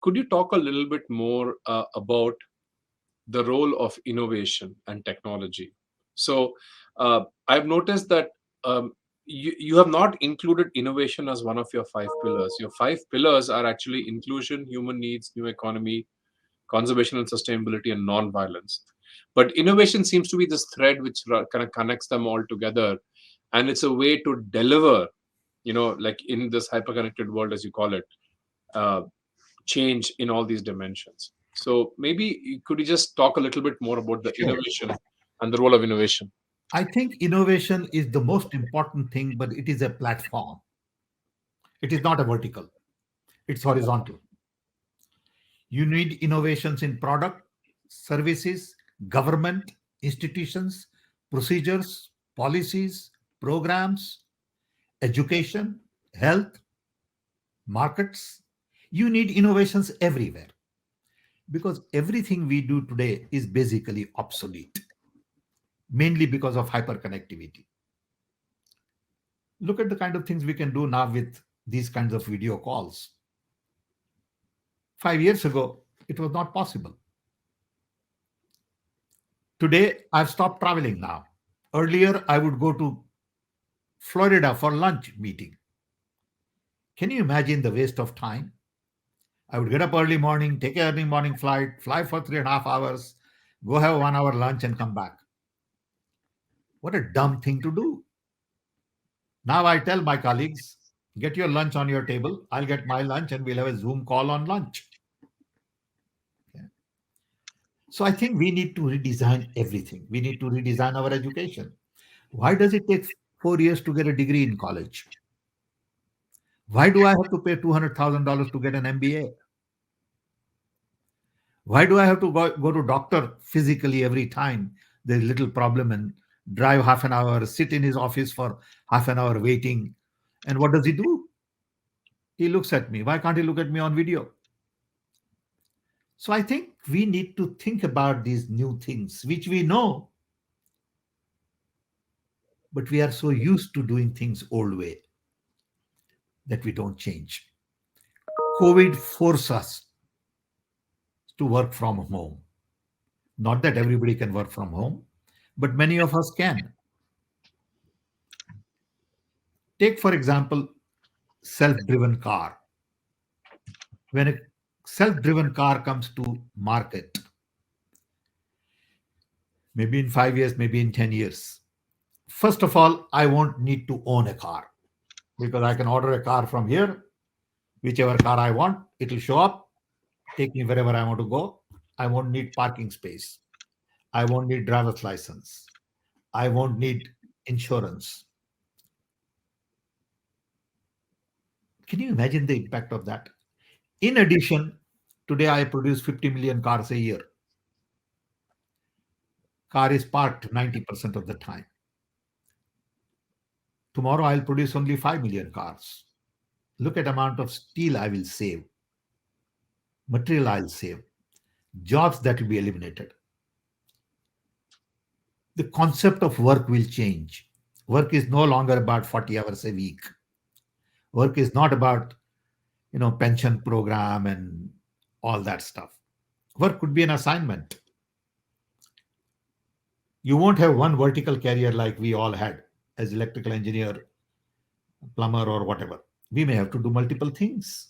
could you talk a little bit more about the role of innovation and technology? So I've noticed that you have not included innovation as one of your five pillars. Your five pillars are actually inclusion, human needs, new economy, conservation and sustainability, and non-violence. But innovation seems to be this thread which kind of connects them all together, and it's a way to deliver, like in this hyper-connected world, as you call it, uh, change in all these dimensions. So maybe could you just talk a little bit more about the Sure. innovation and the role of innovation? I think innovation is the most important thing, but it is a platform. It is not a vertical, it's horizontal. You need innovations in product, services, government, institutions, procedures, policies, programs, education, health, markets. You need innovations everywhere because everything we do today is basically obsolete, mainly because of hyperconnectivity. Look at the kind of things we can do now with these kinds of video calls. 5 years ago, it was not possible. Today, I've stopped traveling now. Earlier, I would go to Florida for lunch meeting. Can you imagine the waste of time? I would get up early morning, take an early morning flight, fly for 3.5 hours, go have 1 hour lunch and come back. What a dumb thing to do. Now I tell my colleagues, get your lunch on your table. I'll get my lunch and we'll have a Zoom call on lunch. Okay. So I think we need to redesign everything. We need to redesign our education. Why does it take 4 years to get a degree in college? Why do I have to pay $200,000 to get an MBA? Why do I have to go to doctor physically every time there's a little problem and drive half an hour, sit in his office for half an hour waiting? And what does he do? He looks at me. Why can't he look at me on video? So I think we need to think about these new things, which we know, but we are so used to doing things old way that we don't change. COVID forced us to work from home. Not that everybody can work from home, but many of us can. Take, for example, self-driven car. When a self-driven car comes to market, maybe in 5 years, maybe in 10 years, first of all, I won't need to own a car because I can order a car from here, whichever car I want, it will show up, take me wherever I want to go. I won't need parking space. I won't need driver's license. I won't need insurance. Can you imagine the impact of that? In addition, today I produce 50 million cars a year. Car is parked 90% of the time. Tomorrow I'll produce only 5 million cars. Look at amount of steel I will save, material I'll save, jobs that will be eliminated. The concept of work will change. Work is no longer about 40 hours a week. Work is not about, pension program and all that stuff. Work could be an assignment. You won't have one vertical career like we all had as electrical engineer, plumber, or whatever. We may have to do multiple things.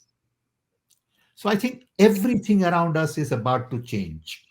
So I think everything around us is about to change.